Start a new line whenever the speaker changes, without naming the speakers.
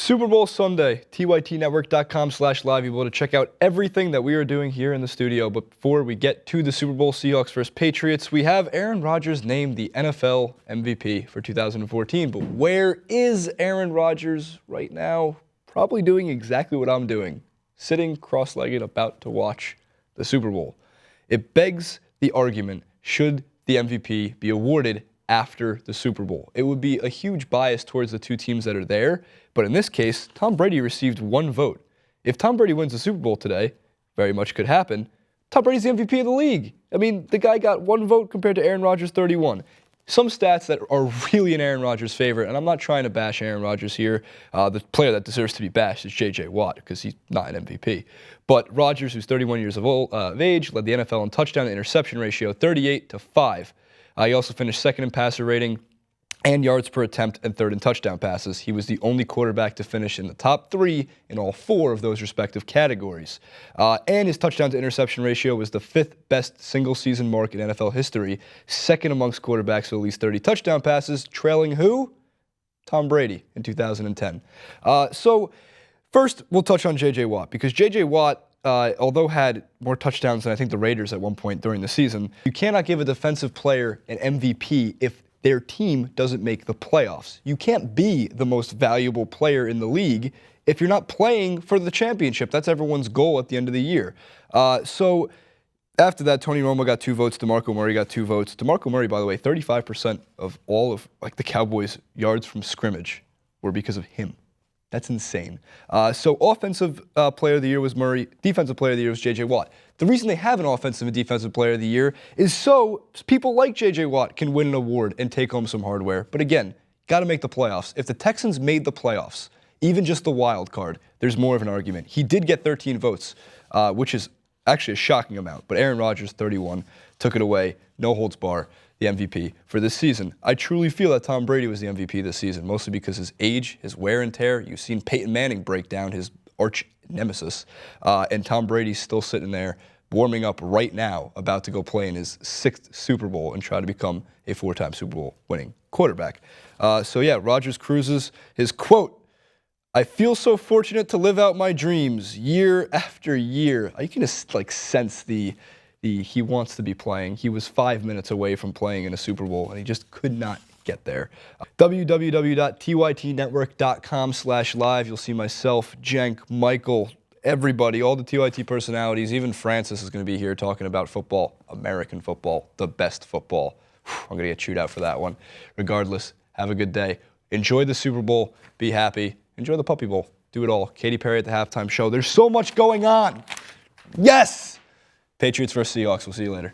Super Bowl Sunday, tytnetwork.com/live. You'll be able to check out everything that we are doing here in the studio. But before we get to the Super Bowl, Seahawks versus Patriots, we have Aaron Rodgers named the NFL MVP for 2014. But where is Aaron Rodgers right now? Probably doing exactly what I'm doing, sitting cross-legged about to watch the Super Bowl. It begs the argument, should the MVP be awarded after the Super Bowl? It would be a huge bias towards the two teams that are there, but in this case, Tom Brady received one vote. If Tom Brady wins the Super Bowl today, very much could happen, Tom Brady's the MVP of the league. I mean, the guy got one vote compared to Aaron Rodgers' 31. Some stats that are really in Aaron Rodgers' favor, and I'm not trying to bash Aaron Rodgers here. The player that deserves to be bashed is J.J. Watt because he's not an MVP. But Rodgers, who's 31 years of age, led the NFL in touchdown to interception ratio, 38-5. He also finished second in passer rating and yards per attempt and third in touchdown passes. He was the only quarterback to finish in the top three in all four of those respective categories. And his touchdown to interception ratio was the fifth best single season mark in NFL history, second amongst quarterbacks with at least 30 touchdown passes, trailing who? Tom Brady in 2010. So first, we'll touch on J.J. Watt, because J.J. Watt, although had more touchdowns than I think the Raiders at one point during the season, you cannot give a defensive player an MVP if their team doesn't make the playoffs. You can't be the most valuable player in the league if you're not playing for the championship. That's everyone's goal at the end of the year. So after that, Tony Romo got 2 votes. DeMarco Murray got 2 votes. DeMarco Murray, by the way, 35% of all of the Cowboys' yards from scrimmage were because of him. That's insane. So offensive player of the year was Murray. Defensive player of the year was J.J. Watt. The reason they have an offensive and defensive player of the year is so people like J.J. Watt can win an award and take home some hardware. But again, got to make the playoffs. If the Texans made the playoffs, even just the wild card, there's more of an argument. He did get 13 votes, which is actually a shocking amount. But Aaron Rodgers, 31, took it away. No holds bar. The MVP for this season. I truly feel that Tom Brady was the MVP this season, mostly because his age, his wear and tear. You've seen Peyton Manning break down, his arch nemesis, and Tom Brady's still sitting there warming up right now, about to go play in his 6th Super Bowl and try to become a 4-time Super Bowl winning quarterback. So yeah, Rodgers cruises. His quote, "I feel so fortunate to live out my dreams year after year." You can just sense he wants to be playing. He was 5 minutes away from playing in a Super Bowl, and he just could not get there. www.tytnetwork.com/live. You'll see myself, Jenk, Michael, everybody, all the TYT personalities. Even Francis is going to be here talking about football, American football, the best football. I'm going to get chewed out for that one. Regardless, have a good day. Enjoy the Super Bowl. Be happy. Enjoy the Puppy Bowl. Do it all. Katy Perry at the halftime show. There's so much going on. Yes! Patriots versus Seahawks. We'll see you later.